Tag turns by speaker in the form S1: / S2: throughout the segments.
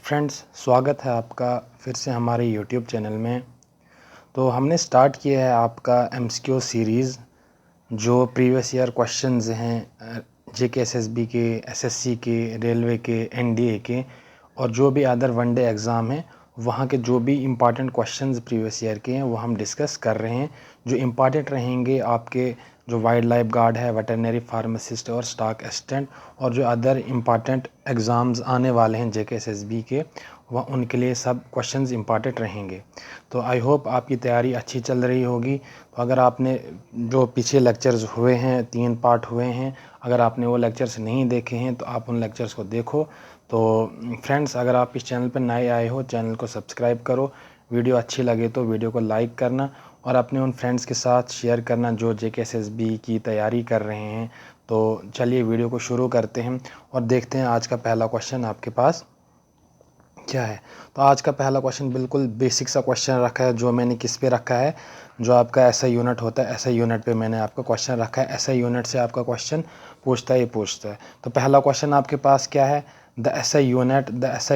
S1: Friends, स्वागत है आपका फिर से हमारे यूट्यूब चैनल में। तो हमने स्टार्ट किया है आपका एमसीक्यू सीरीज़, जो प्रीवियस ईयर क्वेश्चंस हैं जेके एसएसबी के, एसएससी के, रेलवे के, एनडीए के और जो भी अदर वनडे एग्ज़ाम हैं वहाँ के जो भी इम्पॉर्टेंट क्वेश्चंस प्रीवियस ईयर के हैं वो हम डिस्कस कर रहे हैं। जो इम्पॉर्टेंट रहेंगे आपके, जो वाइल्ड लाइफ गार्ड है, वेटरनरी फार्मासिस्ट और स्टॉक असिस्टेंट और जो अदर इम्पॉर्टेंट एग्ज़ाम्स आने वाले हैं जेके एसएसबी के, वह उनके लिए सब क्वेश्चंस इम्पॉर्टेंट रहेंगे। तो आई होप आपकी तैयारी अच्छी चल रही होगी। तो अगर आपने जो पीछे लेक्चर्स हुए हैं, 3 पार्ट हुए हैं, अगर आपने वो लेक्चर्स नहीं देखे हैं तो आप उन लेक्चर्स को देखो। तो फ्रेंड्स, अगर आप इस चैनल पर नए आए हो, चैनल को सब्सक्राइब करो। वीडियो अच्छी लगे तो वीडियो को लाइक करना और अपने उन फ्रेंड्स के साथ शेयर करना जो जेके एसएसबी की तैयारी कर रहे हैं। तो चलिए वीडियो को शुरू करते हैं और देखते हैं आज का पहला क्वेश्चन आपके पास क्या है। तो आज का पहला क्वेश्चन बिल्कुल बेसिक सा क्वेश्चन रखा है, जो मैंने किस पे रखा है, जो आपका एसआई यूनिट होता है, एसआई यूनिट पे मैंने आपका क्वेश्चन रखा है। एसआई यूनिट से आपका क्वेश्चन पूछता है। तो पहला क्वेश्चन आपके पास क्या है, the SI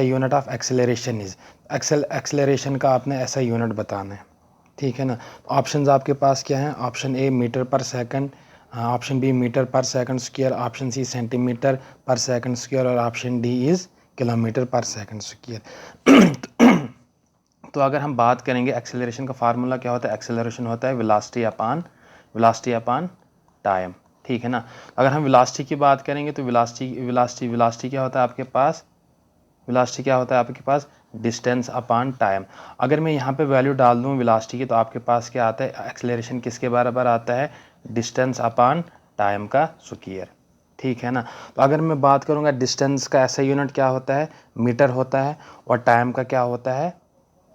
S1: unit of acceleration is. Acceleration का आपने एसआई यूनिट बताना है, ठीक है ना। ऑप्शंस आपके पास क्या हैं, option A metre per second, option B metre per second square, option C centimetre per second square और option D is kilometre per second square. तो अगर हम बात करेंगे एक्सेलरेशन का फार्मूला क्या होता है, एक्सेलरेशन होता है वेलोसिटी अपान टाइम, ठीक है ना। अगर हम वेलोसिटी की बात करेंगे तो वेलोसिटी क्या होता है आपके पास, वेलोसिटी क्या होता है आपके पास, डिस्टेंस अपान टाइम। अगर मैं यहाँ पे वैल्यू डाल दूँ वेलोसिटी की तो आपके पास क्या आता है, एक्सेलरेशन किसके बराबर आता है, डिस्टेंस अपान टाइम का स्क्वायर, ठीक है ना। तो अगर मैं बात करूँगा डिस्टेंस का ऐसा यूनिट क्या होता है, मीटर होता है और टाइम का क्या होता है,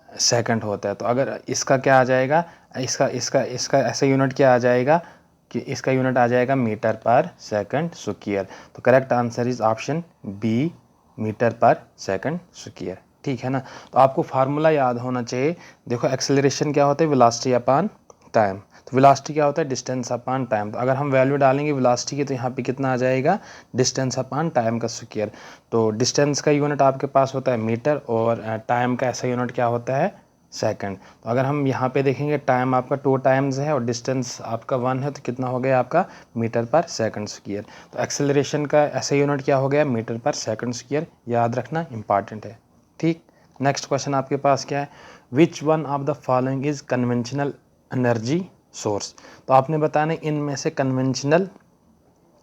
S1: सेकंड होता है। तो अगर इसका क्या आ जाएगा, इसका इसका इसका ऐसा यूनिट क्या आ जाएगा कि इसका यूनिट आ जाएगा मीटर पर सेकंड स्क्वायर। तो correct answer is option B, metre per second square, ठीक है ना। तो आपको फार्मूला याद होना चाहिए। देखो एक्सेलरेशन क्या होता है, वेलोसिटी अपान टाइम। तो वेलोसिटी क्या होता है, डिस्टेंस अपान टाइम। तो अगर हम वैल्यू डालेंगे वेलोसिटी की तो यहाँ पे कितना आ जाएगा, डिस्टेंस अपान टाइम का स्क्वायर। तो डिस्टेंस का यूनिट आपके पास होता है मीटर और टाइम का ऐसा यूनिट क्या होता है, सेकंड। तो अगर हम यहाँ पे देखेंगे टाइम आपका 2 टाइम्स है और डिस्टेंस आपका 1 है, तो कितना हो गया आपका, मीटर पर सेकंड स्क्वायर। तो एक्सेलरेशन का ऐसा यूनिट क्या हो गया, मीटर पर सेकंड स्क्वायर। याद रखना इंपॉर्टेंट है, ठीक। नेक्स्ट क्वेश्चन आपके पास क्या है, which one of the following is conventional energy source. तो आपने बताना इनमें से कन्वेंशनल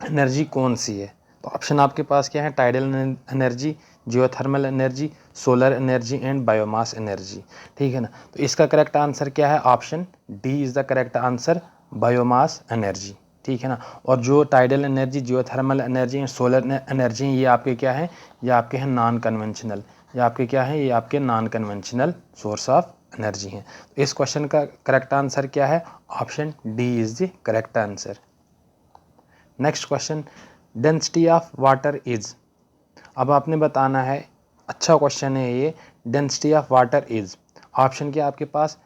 S1: एनर्जी कौन सी है। तो ऑप्शन आपके पास क्या है, tidal energy, geothermal energy, solar energy and biomass energy, ठीक है ना। तो इसका करेक्ट आंसर क्या है, option D is the correct answer, biomass energy, ठीक है ना। और जो tidal energy, geothermal energy and solar energy ये आपके क्या है, ये आपके हैं नॉन कन्वेंशनल, ये आपके क्या है, ये आपके non conventional source of energy हैं। तो इस क्वेश्चन का करेक्ट आंसर क्या है, option D is the correct answer. Next question, density of water is. अब आपने बताना है, अच्छा क्वेश्चन है ये, density of water is. Option क्या आपके पास,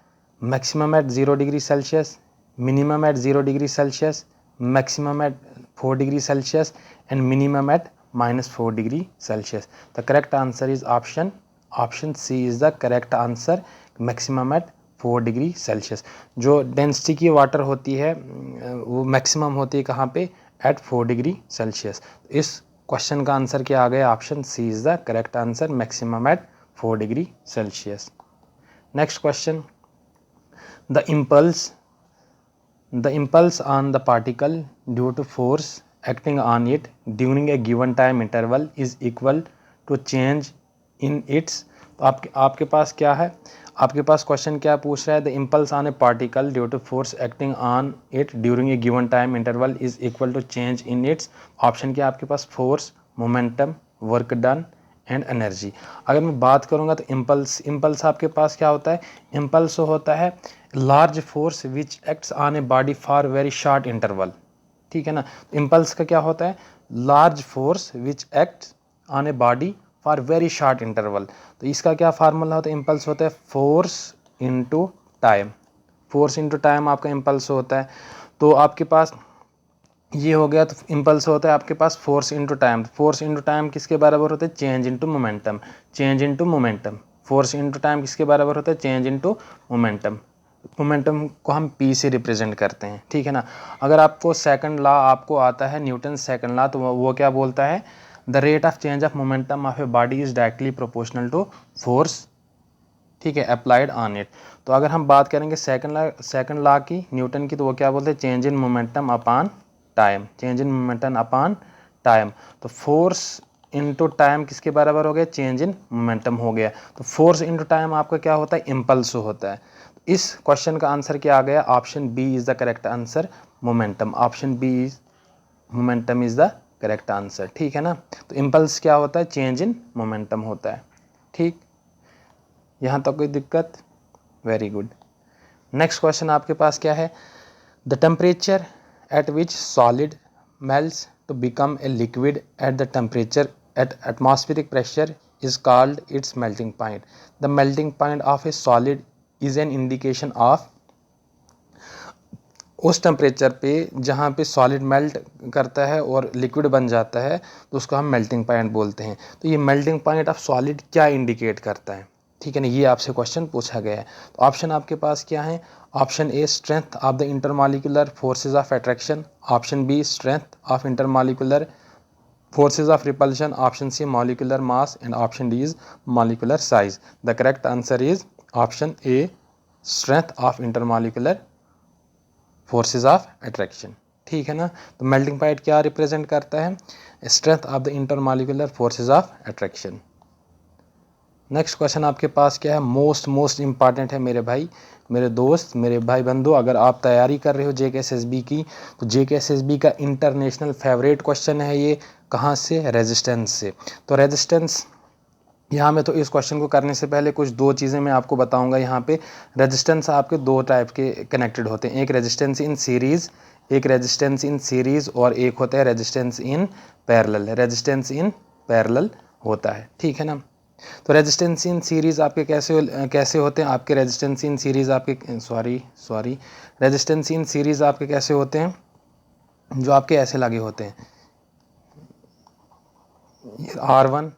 S1: maximum at 0 degree Celsius, minimum at 0 degree Celsius, maximum at 4 degree Celsius and minimum at -4 degree Celsius. The correct answer is option C is the correct answer, maximum at 4 degree Celsius. जो density की water होती है वो maximum होती है कहाँ पे, at 4 degree Celsius. इस क्वेश्चन का आंसर क्या आ गया, option C is the correct answer, maximum at 4 degree Celsius. Next question, the impulse on the particle due to force acting on it during a given time interval is equal to change in its। तो आपके पास क्या है, आपके पास question क्या पूछ रहा है, the impulse on a particle due to force acting on it during a given time interval is equal to change in its. Option क्या आपके पास, force, momentum, work done and energy. अगर मैं बात करूंगा तो इम्पल्स आपके पास क्या होता है, इम्पल्स होता है large force which acts on a body for very short interval, ठीक है ना। इम्पल्स का क्या होता है, large force which acts on a body for very short interval. तो इसका क्या फार्मूला होता है, इम्पल्स होता है force into time, force into time आपका इम्पल्स होता है। तो आपके पास ये हो गया। तो इम्पल्स होता है आपके पास force into time. Force into time किसके बराबर होता है? Change into momentum. Change into momentum. Force into time किसके बराबर होता है? Change into momentum. मोमेंटम को हम पी से रिप्रेजेंट करते हैं, ठीक है ना। अगर आपको सेकंड लॉ आपको आता है, न्यूटन सेकंड लॉ, तो वो क्या बोलता है? The rate of change of momentum of a body is directly proportional to force, ठीक है, अप्लाइड ऑन इट। तो अगर हम बात करेंगे सेकंड लॉ की, न्यूटन की, तो वो क्या बोलते हैं? Change in momentum upon time. Change in momentum upon time. तो फोर्स इनटू टाइम किसके बराबर हो गया? चेंज इन मोमेंटम हो गया। तो फोर्स इनटू टाइम आपका क्या होता है? इम्पल्स होता है। इस क्वेश्चन का आंसर क्या आ गया? Option B is the correct answer, momentum. Option B is momentum is the correct answer, ठीक है ना। तो इम्पल्स क्या होता है? चेंज इन मोमेंटम होता है, ठीक। यहाँ तक कोई दिक्कत? Very good. नेक्स्ट क्वेश्चन आपके पास क्या है? The temperature at which solid melts to become a liquid at the temperature at atmospheric pressure is called its melting point. The melting point of a solid is an indication of, उस temperature पे जहाँ पे solid melt करता है और liquid बन जाता है, तो उसको हम मेल्टिंग पॉइंट बोलते हैं। तो ये मेल्टिंग पॉइंट ऑफ सॉलिड क्या इंडिकेट करता है, ठीक है ना, ये आपसे क्वेश्चन पूछा गया है। तो ऑप्शन आपके पास क्या है? Option A strength of the intermolecular forces of attraction. Option B strength of intermolecular forces of repulsion. Option C molecular mass, and option D is molecular size. The correct answer is option A strength of intermolecular forces of attraction, ठीक है ना। तो melting point क्या represent करता है? Strength of the intermolecular forces of attraction. Next question आपके पास क्या है? मोस्ट इंपॉर्टेंट है मेरे भाई, मेरे दोस्त, मेरे भाई बंधु। अगर आप तैयारी कर रहे हो JKSSB की, तो JKSSB का इंटरनेशनल फेवरेट क्वेश्चन है ये। कहाँ से? रेजिस्टेंस से। तो रेजिस्टेंस यहाँ में, तो इस क्वेश्चन को करने से पहले कुछ दो चीज़ें मैं आपको बताऊंगा। यहाँ पे रेजिस्टेंस आपके दो टाइप के कनेक्टेड होते हैं, एक रेजिस्टेंस इन सीरीज़, एक रेजिस्टेंस इन सीरीज़, और एक होता है resistance in parallel. Resistance in parallel होता है, ठीक है ना। तो रेजिस्टेंस इन सीरीज़ आपके कैसे होते हैं? आपके रेजिस्टेंस इन सीरीज़ आपके सॉरी रेजिस्टेंस इन सीरीज़ आपके कैसे होते हैं? जो आपके ऐसे लगे होते हैं, R1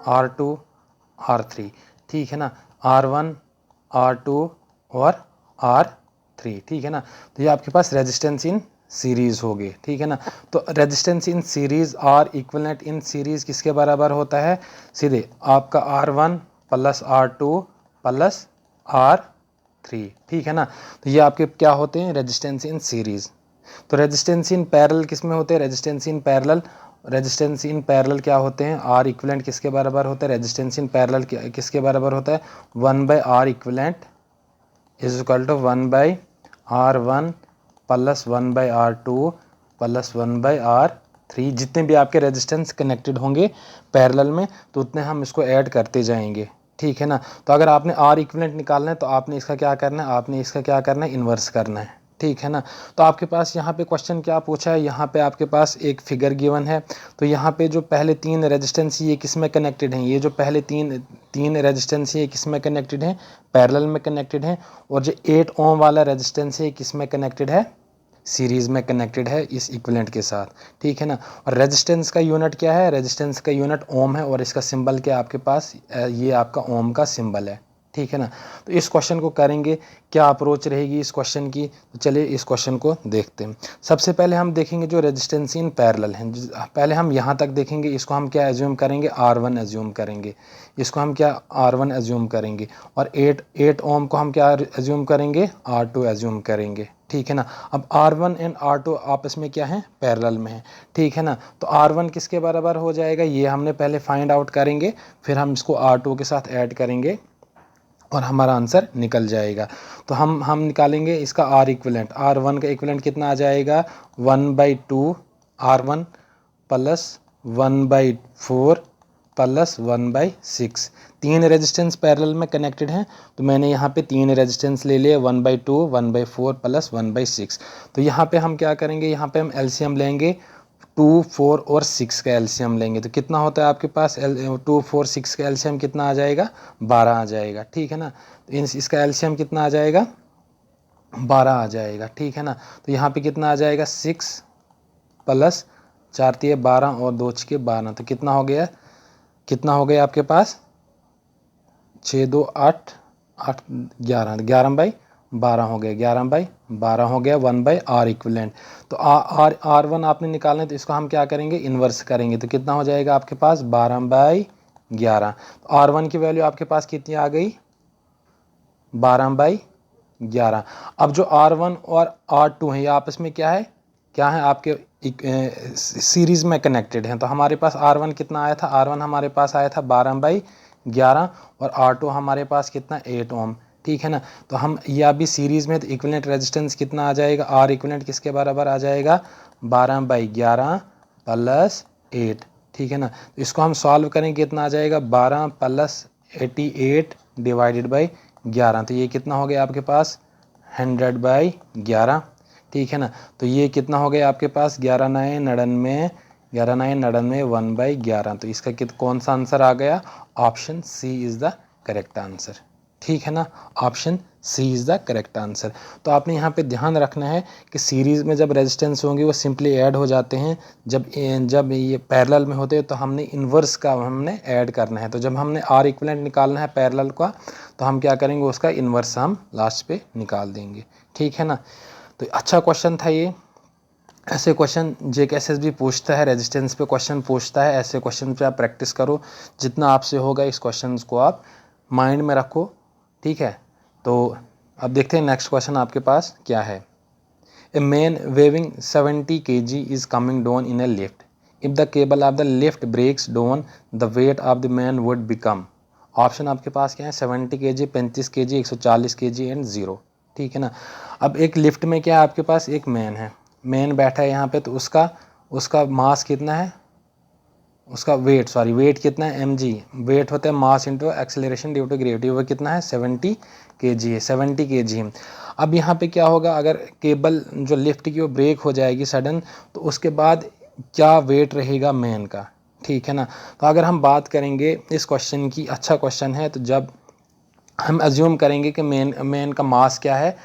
S1: R2 R3, ठीक है ना। R1 R2 और R3, ठीक है ना। तो ये आपके पास रेजिस्टेंस इन सीरीज़ हो गए, ठीक है ना। तो resistance in series R equivalent in series किसके बराबर होता है? सीधे आपका R1 plus R2 plus R3, ठीक है ना। तो ये आपके क्या होते हैं? Resistance in series. तो रेजिस्टेंस इन पैरेलल किस में होते हैं? रेजिस्टेंस इन पैरेलल क्या होते हैं? आर इक्विवेलेंट किसके बराबर होता है? रेजिस्टेंस इन पैरेलल किसके बराबर होता है? 1/R equivalent is equal to 1/R1 plus 1/R2 plus 1/R3। जितने भी आपके रेजिस्टेंस कनेक्टेड होंगे पैरेलल में, तो उतने हम इसको ऐड करते जाएंगे, ठीक है ना। तो अगर आपने आर इक्विवेलेंट निकालना है, तो आपने इसका क्या करना है? आपने इसका क्या करना है? इन्वर्स करना है, ठीक है ना। तो आपके पास यहाँ पे क्वेश्चन क्या पूछा है? यहाँ पे आपके पास एक फिगर गिवन है। तो यहाँ पे जो पहले तीन रेजिस्टेंस ये किस में कनेक्टेड हैं? ये जो पहले तीन रेजिस्टेंस ये किस में कनेक्टेड हैं? पैरेलल में कनेक्टेड हैं। और जो 8 ओम वाला रेजिस्टेंस है किस में कनेक्टेड है? सीरीज़ में कनेक्टेड है इस इक्विवेलेंट के साथ, ठीक है ना। और रेजिस्टेंस का यूनिट क्या है? रेजिस्टेंस का यूनिट ओम है, और इसका सिंबल क्या आपके पास? ये आपका ओम का सिंबल है, ठीक है ना। तो इस क्वेश्चन को करेंगे, क्या अप्रोच रहेगी इस क्वेश्चन की? तो चलिए इस क्वेश्चन को देखते हैं। सबसे पहले हम देखेंगे जो रेजिस्टेंस इन पैरेलल हैं। पहले हम यहाँ तक देखेंगे, इसको हम क्या एज्यूम करेंगे? R1 एज्यूम करेंगे। इसको हम क्या R1 एज्यूम करेंगे। और 8 ओम को हम क्या एज्यूम करेंगे? R2 एज्यूम करेंगे, ठीक है ना। अब R1 एंड R2 आपस में क्या है? पैरेलल में है, ठीक है ना। तो R1 किसके बराबर हो जाएगा? ये हमने पहले फाइंड आउट करेंगे, फिर हम इसको R2 के साथ ऐड करेंगे और हमारा आंसर निकल जाएगा। तो हम निकालेंगे इसका आर इक्विवेलेंट। R1 का इक्विवेलेंट कितना आ जाएगा? 1/2 R1 प्लस 1/4 प्लस 1/6। तीन रेजिस्टेंस पैरेलल में कनेक्टेड हैं, तो मैंने यहाँ पे तीन रेजिस्टेंस ले लिए, 1/2 1/4 प्लस 1/6। तो यहाँ पे हम क्या करेंगे? यहाँ पे हम एलसीएम लेंगे, 2 4 और 6 का एलसीएम लेंगे। तो कितना होता है आपके पास? 2 4 6 का एलसीएम कितना आ जाएगा? 12 आ जाएगा, ठीक है ना। तो इसका एलसीएम कितना आ जाएगा? 12 आ जाएगा, ठीक है ना। तो यहाँ पे कितना आ जाएगा? 6 प्लस 4 तिये 12 और 2 छके 12, तो कितना हो गया आपके पास 6 2 8 8 11, 11/12 हो गया, 11/12 हो गया 1/r इक्विवेलेंट। तो R1 आपने निकालना है, तो इसको हम क्या करेंगे, इन्वर्स करेंगे, तो कितना हो जाएगा आपके पास 12/11। तो R1 की वैल्यू आपके पास कितनी आ गई 12/11। अब जो R1 और R2 है ये आपस में क्या है आपके सीरीज में कनेक्टेड हैं। तो हमारे पास R1 कितना आया था, R1 हमारे पास आया था 12/11 और R2 हमारे पास कितना 8 ओम, ठीक है ना। तो हम ये अभी सीरीज में, तो इक्विवेलेंट रेजिस्टेंस कितना आ जाएगा, R इक्विवेलेंट किसके बराबर आ जाएगा 12/11 प्लस 8, ठीक है ना। तो इसको हम सॉल्व करेंगे, कितना आ जाएगा 12 प्लस 88 डिवाइडेड बाई 11, तो ये कितना हो गया आपके पास 100/11, ठीक है ना। तो ये कितना हो गया आपके पास 11 9 99, 1/11। तो इसका कौन सा आंसर आ गया, option C is the correct answer, ठीक है ना, option C is the correct answer. तो आपने यहाँ पे ध्यान रखना है कि सीरीज़ में जब रेजिस्टेंस होंगे वो सिंपली ऐड हो जाते हैं, जब ये पैरेलल में होते हैं तो हमने इन्वर्स का हमने ऐड करना है। तो जब हमने आर इक्विवेलेंट निकालना है पैरेलल का, तो हम क्या करेंगे, उसका इन्वर्स हम लास्ट पे निकाल देंगे, ठीक है ना। तो अच्छा क्वेश्चन था ये। ऐसे क्वेश्चन JKSSB पूछता है, रेजिस्टेंस पे क्वेश्चन पूछता है, ऐसे क्वेश्चन पे आप प्रैक्टिस करो, जितना आपसे होगा इस क्वेश्चन को आप माइंड में रखो, ठीक है। तो अब देखते हैं नेक्स्ट क्वेश्चन आपके पास क्या है। A man weighing 70 kg is coming down in a lift, if the cable of the lift breaks down the weight of the man would become. Option आपके पास क्या है, 70 kg, 35 kg, 140 kg एंड 0, ठीक है ना। अब एक लिफ्ट में क्या है आपके पास, एक मैन बैठा है यहाँ पे, तो उसका मास कितना है, उसका वेट कितना है mg, वेट होता है mass into acceleration due to gravity, वो कितना है 70 kg है, 70 kg है। अब यहाँ पे क्या होगा, अगर केबल जो लिफ्ट की वो ब्रेक हो जाएगी सडन, तो उसके बाद क्या वेट रहेगा मैन का, ठीक है ना। तो अगर हम बात करेंगे इस क्वेश्चन की, अच्छा क्वेश्चन है, तो जब हम अज्यूम करेंगे कि मैन का मास क्या है,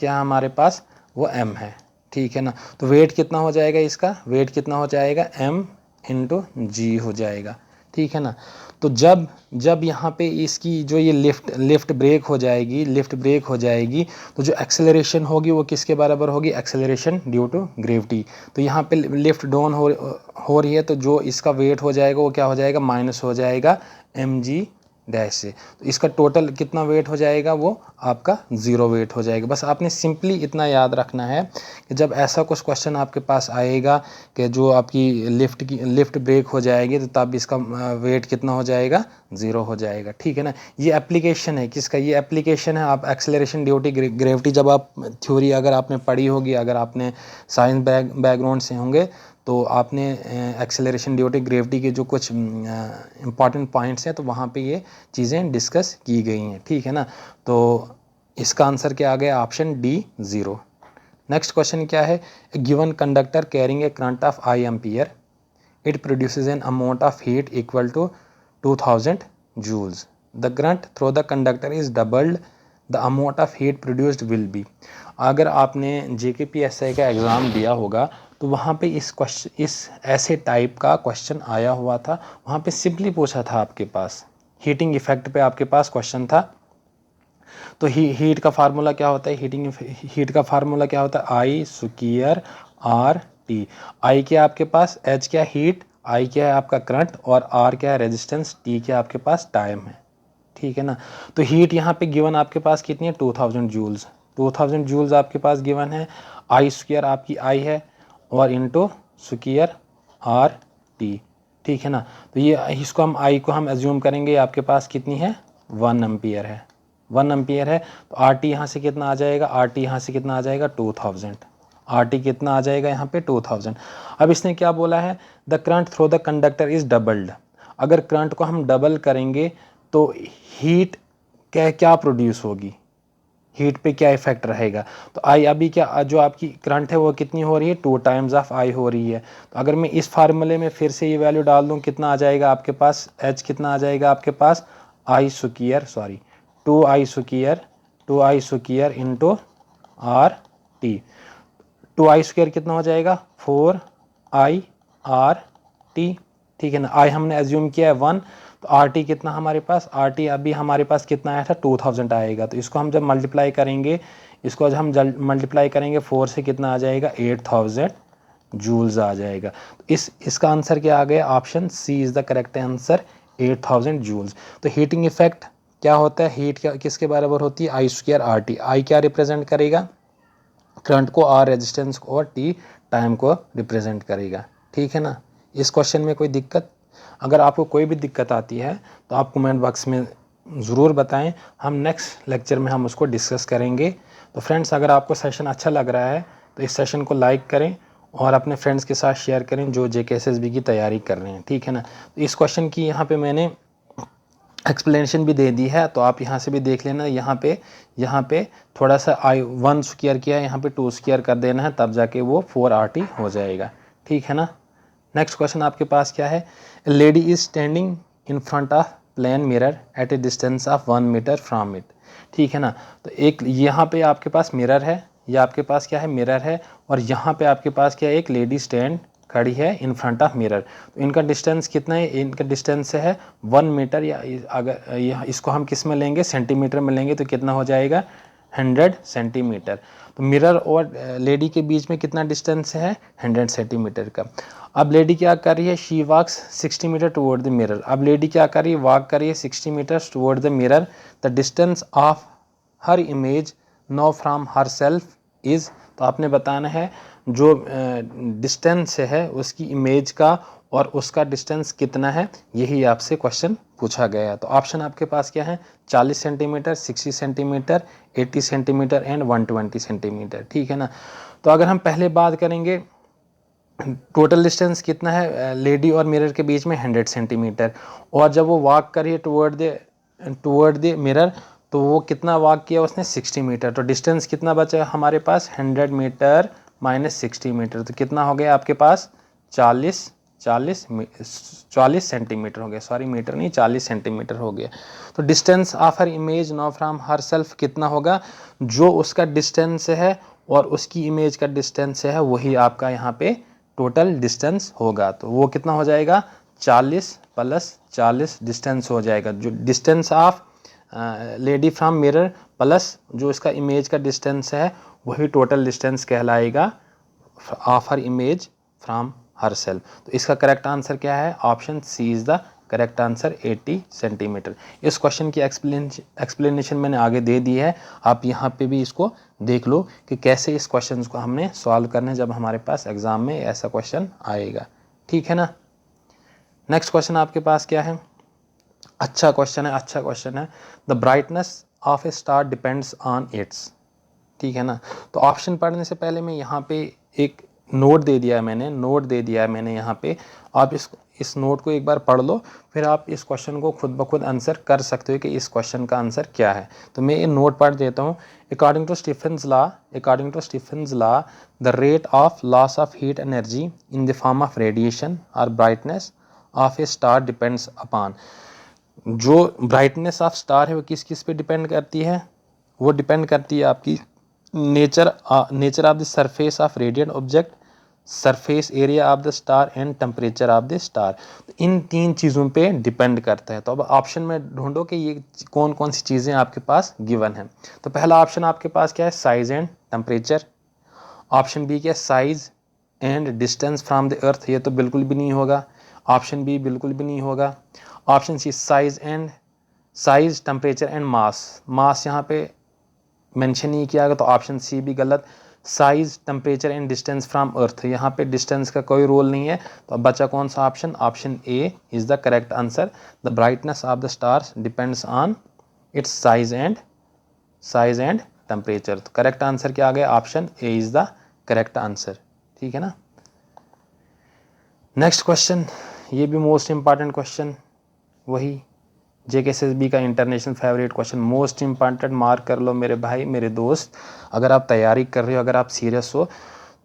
S1: हमारे पास वो m है, ठीक है ना। तो वेट कितना हो जाएगा, इसका वेट कितना हो जाएगा m इंटू जी हो जाएगा, ठीक है ना। तो जब यहाँ पे इसकी जो ये लिफ्ट ब्रेक हो जाएगी, तो जो एक्सेलरेशन होगी वो किसके बराबर होगी, एक्सेलरेशन ड्यू टू ग्रेविटी। तो यहाँ पे लिफ्ट डाउन हो रही है, तो जो इसका वेट हो जाएगा वो क्या हो जाएगा, माइनस हो जाएगा mg डैश से। तो इसका टोटल कितना वेट हो जाएगा, वो आपका 0 वेट हो जाएगा। बस आपने सिंपली इतना याद रखना है कि जब ऐसा कुछ क्वेश्चन आपके पास आएगा कि जो आपकी लिफ्ट ब्रेक हो जाएगी, तो तब इसका वेट कितना हो जाएगा, 0 हो जाएगा, ठीक है ना। ये एप्लीकेशन है किसका, ये एप्लीकेशन है आप एक्सेलरेशन ड्यू टू ग्रेविटी, जब आप थ्योरी अगर आपने पढ़ी होगी, अगर आपने साइंस बैकग्राउंड से होंगे, तो आपने एक्सेलरेशन ड्यू टू ग्रेविटी के जो कुछ इंपॉर्टेंट पॉइंट्स हैं, तो वहाँ पे ये चीज़ें डिस्कस की गई हैं, ठीक है ना। तो इसका आंसर क्या आ गया, ऑप्शन डी 0। नेक्स्ट क्वेश्चन क्या है, given conductor carrying a current of I ampere, it produces an amount of heat equal to 2000 joules, the current through the conductor is doubled, the amount of heat produced will be. अगर आपने JKPSI का exam दिया होगा, तो वहाँ पे इस ऐसे टाइप का क्वेश्चन आया हुआ था। वहाँ पे सिंपली पूछा था आपके पास हीटिंग इफेक्ट पे आपके पास क्वेश्चन था। तो हीट का फार्मूला क्या होता है, हीट का फार्मूला क्या होता है, I स्क्वायर RT। I क्या आपके पास, H क्या हीट, I क्या है आपका करंट, और R क्या है रेजिस्टेंस, T क्या आपके पास टाइम है, ठीक है ना। तो हीट यहाँ पे गिवन आपके पास कितनी है, 2000 जूल्स, 2000 जूल्स आपके पास गिवन है। I स्क्वायर आपकी I है, और इंटू स्क्वायर RT, ठीक है ना। तो ये इसको हम I को हम एज्यूम करेंगे, आपके पास कितनी है 1 एम्पियर है, 1 एम्पियर है। तो RT यहाँ से कितना आ जाएगा, RT यहाँ से कितना आ जाएगा 2000, RT कितना आ जाएगा यहाँ पे 2000। अब इसने क्या बोला है, the current through the conductor is doubled. अगर करंट को हम डबल करेंगे तो हीट क्या प्रोड्यूस होगी, हीट पे क्या इफेक्ट रहेगा। तो आई अभी क्या जो आपकी करंट है वो कितनी हो रही है, 2 टाइम्स ऑफ आई हो रही है। तो अगर मैं इस फार्मूले में फिर से ये वैल्यू डाल दूँ, कितना आ जाएगा आपके पास, एच कितना आ जाएगा आपके पास, I square 2I square into RT। 2i² कितना हो जाएगा 4IRT, ठीक है ना। आई हमने एज्यूम किया है 1, तो RT कितना हमारे पास, RT अभी हमारे पास कितना आया था 2000 आएगा। तो इसको हम जब मल्टीप्लाई करेंगे, इसको जब हम मल्टीप्लाई करेंगे 4 से कितना आ जाएगा 8000 जूल्स आ जाएगा। तो इसका आंसर क्या आ गया, option C is the correct answer 8000 joules. तो हीटिंग इफेक्ट क्या होता है, हीट क्या किसके बराबर होती है I² RT। आई क्या रिप्रेजेंट करेगा, करंट को, R रेजिस्टेंस को, और T टाइम को रिप्रेजेंट करेगा, ठीक है ना। इस क्वेश्चन में कोई दिक्कत, अगर आपको कोई भी दिक्कत आती है तो आप कमेंट बॉक्स में ज़रूर बताएं, हम नेक्स्ट लेक्चर में हम उसको डिस्कस करेंगे। तो फ्रेंड्स, अगर आपको सेशन अच्छा लग रहा है तो इस सेशन को लाइक करें और अपने फ्रेंड्स के साथ शेयर करें जो JKSSB की तैयारी कर रहे हैं, ठीक है ना। तो इस क्वेश्चन की यहाँ पे मैंने एक्सप्लेनेशन भी दे दी है, तो आप यहाँ से भी देख लेना। यहाँ पे थोड़ा सा I1² किया है, यहाँ पे 2² कर देना है, तब जाके वो 4RT हो जाएगा, ठीक है ना। नेक्स्ट क्वेश्चन आपके पास क्या है, lady is standing in front of plane mirror at a distance of 1 metre from it, ठीक है ना। तो एक यहाँ पे आपके पास मिरर है, या आपके पास क्या है मिरर है, और यहाँ पे आपके पास क्या है एक लेडी स्टैंड खड़ी है इन फ्रंट ऑफ मिरर। तो इनका डिस्टेंस कितना है, इनका डिस्टेंस है 1 मीटर, या अगर इसको हम किस में लेंगे सेंटीमीटर में लेंगे तो कितना हो जाएगा 100 सेंटीमीटर। तो मिरर और लेडी के बीच में कितना डिस्टेंस है 100 सेंटीमीटर का। अब लेडी क्या कर रही है, she walks 60 metre toward the mirror. अब लेडी क्या कर रही है, वॉक कर रही है 60 metre toward the mirror. The distance of her image no from herself is, तो आपने बताना है जो डिस्टेंस है उसकी इमेज का और उसका डिस्टेंस कितना है, यही आपसे क्वेश्चन पूछा गया है। तो ऑप्शन आपके पास क्या है 40 centimetre, 60 centimetre, 80 centimetre and 120 centimetre, ठीक है ना। तो अगर हम पहले बात करेंगे टोटल डिस्टेंस कितना है लेडी और मिरर के बीच में 100 सेंटीमीटर, और जब वो वॉक करिए टुवर्ड द मिरर तो वो कितना वॉक किया उसने 60 मीटर। तो डिस्टेंस कितना बचा हमारे पास 100 मीटर माइनस 60 मीटर, तो कितना हो गया आपके पास 40 सेंटीमीटर हो गया, सॉरी मीटर नहीं 40 सेंटीमीटर हो गया। तो distance of her image no from her self कितना होगा, जो उसका डिस्टेंस है और उसकी इमेज का डिस्टेंस है वही आपका यहाँ पे टोटल डिस्टेंस होगा। तो वो कितना हो जाएगा 40 प्लस 40 डिस्टेंस हो जाएगा। जो distance of lady from mirror plus जो इसका इमेज का डिस्टेंस है वही टोटल डिस्टेंस कहलाएगा of her image from herself. तो इसका करेक्ट आंसर क्या है, option C is the correct answer 80 centimetre. इस क्वेश्चन की एक्सप्लेनेशन मैंने आगे दे दी है, आप यहाँ पे भी इसको देख लो कि कैसे इस क्वेश्चन को हमने सॉल्व करना है जब हमारे पास एग्जाम में ऐसा क्वेश्चन आएगा, ठीक है ना। नेक्स्ट क्वेश्चन आपके पास क्या है, अच्छा क्वेश्चन है। The brightness of a star depends on it's, ठीक है ना। तो ऑप्शन पढ़ने से पहले मैं यहाँ पे एक नोट दे दिया है मैंने यहाँ पे, आप इस नोट को एक बार पढ़ लो, फिर आप इस क्वेश्चन को खुद ब खुद आंसर कर सकते हो कि इस क्वेश्चन का आंसर क्या है। तो मैं ये नोट पढ़ देता हूँ। According to Stefan's law the rate of loss of heat energy in the form of radiation और brightness of a star depends upon, जो ब्राइटनेस ऑफ स्टार है वो किस किस पे डिपेंड करती है, वो डिपेंड करती है आपकी nature of the surface of radiant object, surface area of the star and temperature of the star. इन 3 चीज़ों पे डिपेंड करता है। तो अब ऑप्शन में ढूंढो कि ये कौन कौन सी चीज़ें आपके पास गिवन है। तो पहला ऑप्शन आपके पास क्या है, size and temperature. Option B क्या है, size and distance from the earth, ये तो बिल्कुल भी नहीं होगा। ऑप्शन बी बिल्कुल भी नहीं होगा। Option C size temperature and mass यहाँ पे मेंशन नहीं किया गया, तो ऑप्शन सी भी गलत। Size temperature and distance from earth, यहाँ पे डिस्टेंस का कोई रोल नहीं है, तो अब बचा कौन सा option, option A is the correct answer. The brightness of the stars depends on it's size and temperature. तो करेक्ट आंसर क्या आ गया, option A is the correct answer, ठीक है ना। नेक्स्ट क्वेश्चन, ये भी मोस्ट इंपॉर्टेंट क्वेश्चन, वही JKSSB का international favourite question, most important, mark कर लो मेरे भाई मेरे दोस्त। अगर आप तैयारी कर रहे हो, अगर आप सीरियस हो,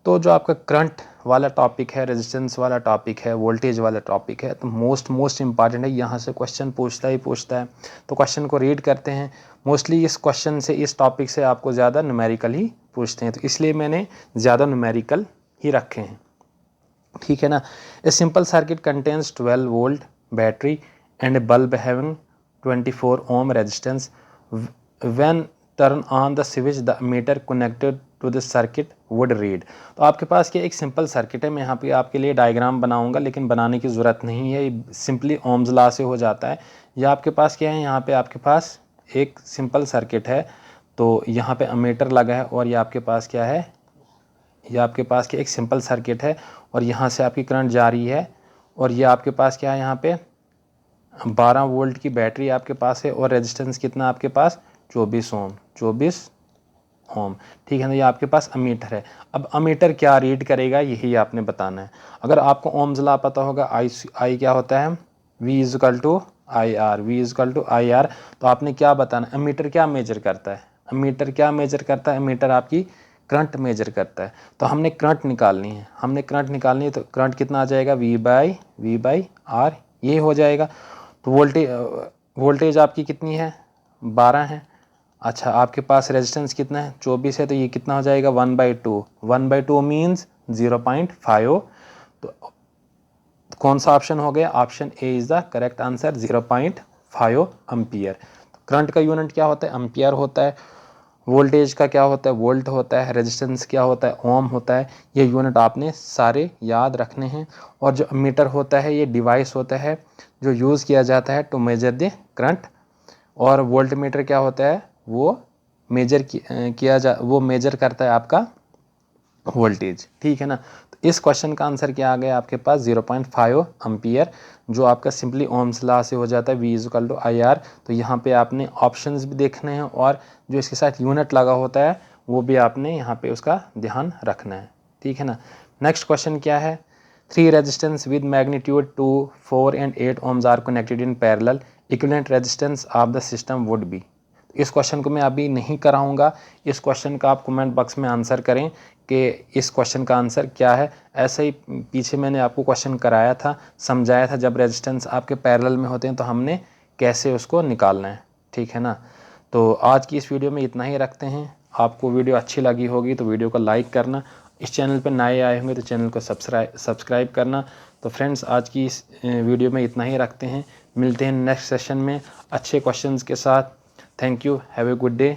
S1: तो जो आपका करंट वाला टॉपिक है, रेजिस्टेंस वाला टॉपिक है, वोल्टेज वाला टॉपिक है, तो मोस्ट इंपॉर्टेंट है, यहाँ से क्वेश्चन पूछता है। तो क्वेश्चन को रीड करते हैं। मोस्टली इस क्वेश्चन से, इस टॉपिक से आपको ज़्यादा न्यूमेरिकल ही पूछते हैं, तो इसलिए मैंने ज़्यादा न्यूमेरिकल ही रखे हैं, ठीक है ना। A simple circuit contains 12 volt battery and a bulb having 24 ohm resistance. When turn on the switch the meter connected to the circuit would read. तो आपके पास क्या एक सिंपल सर्किट है, मैं यहाँ पे आपके लिए डायग्राम बनाऊंगा, लेकिन बनाने की ज़रूरत नहीं है, सिंपली ओम्स लॉ से हो जाता है। या आपके पास क्या है, यहाँ पे आपके पास एक सिंपल सर्किट है, तो यहाँ पे अमीटर लगा है, और ये आपके पास क्या है, ये आपके पास क्या एक सिंपल सर्किट है, और यहाँ से आपकी करंट जा रही है, और ये आपके पास क्या है, यहाँ पे 12 वोल्ट की बैटरी आपके पास है, और रेजिस्टेंस कितना आपके पास 24 ओम, ठीक है ना। ये आपके पास अमीटर है। अब अमीटर क्या रीड करेगा, यही आपने बताना है। अगर आपको ओम्स लॉ पता होगा, आई क्या होता है, V is equal to I R, तो आपने क्या बताना, अमीटर क्या मेजर करता है, अमीटर आपकी करंट मेजर करता है। तो हमने करंट निकालनी है, तो करंट कितना आ जाएगा, V बाई आर, ये हो जाएगा। तो वोल्टेज आपकी कितनी है, 12 है। अच्छा, आपके पास रेजिस्टेंस कितना है, 24 है, तो ये कितना हो जाएगा, 1/2 मीन्स 0.5। तो कौन सा ऑप्शन हो गया, option A is the correct answer, 0.5 ampere. तो करंट का यूनिट क्या होता है, एम्पियर होता है। वोल्टेज का क्या होता है, वोल्ट होता है। रेजिस्टेंस क्या होता है, ओम होता है। ये यूनिट आपने सारे याद रखने हैं। और जो मीटर होता है, ये डिवाइस होता है जो यूज़ किया जाता है टू मेजर द करंट। और वोल्ट मीटर क्या होता है, वो मेजर करता है आपका वोल्टेज, ठीक है ना। तो इस क्वेश्चन का आंसर क्या आ गया आपके पास, 0.5 एम्पियर, जो आपका सिंपली ओम्स लॉ से हो जाता है, V is equal to I R. तो यहाँ पे आपने ऑप्शंस भी देखने हैं, और जो इसके साथ यूनिट लगा होता है वो भी आपने यहाँ पे उसका ध्यान रखना है, ठीक है ना। नेक्स्ट क्वेश्चन क्या है, 3 resistance with magnitude 2, 4 and 8 ohms are connected in parallel, equivalent resistance of the system would be. इस क्वेश्चन को मैं अभी नहीं कराऊंगा, इस क्वेश्चन का आप कमेंट बॉक्स में आंसर करें कि इस क्वेश्चन का आंसर क्या है। ऐसे ही पीछे मैंने आपको क्वेश्चन कराया था, समझाया था, जब रेजिस्टेंस आपके पैरेलल में होते हैं तो हमने कैसे उसको निकालना है, ठीक है ना। तो आज की इस वीडियो में इतना ही रखते हैं। आपको वीडियो अच्छी लगी होगी तो वीडियो को लाइक करना, इस चैनल पर नए आए होंगे तो चैनल को सब्सक्राइब करना। तो फ्रेंड्स, आज की इस वीडियो में इतना ही रखते हैं, मिलते हैं नेक्स्ट सेशन में अच्छे क्वेश्चंस के साथ। Thank you, have a good day.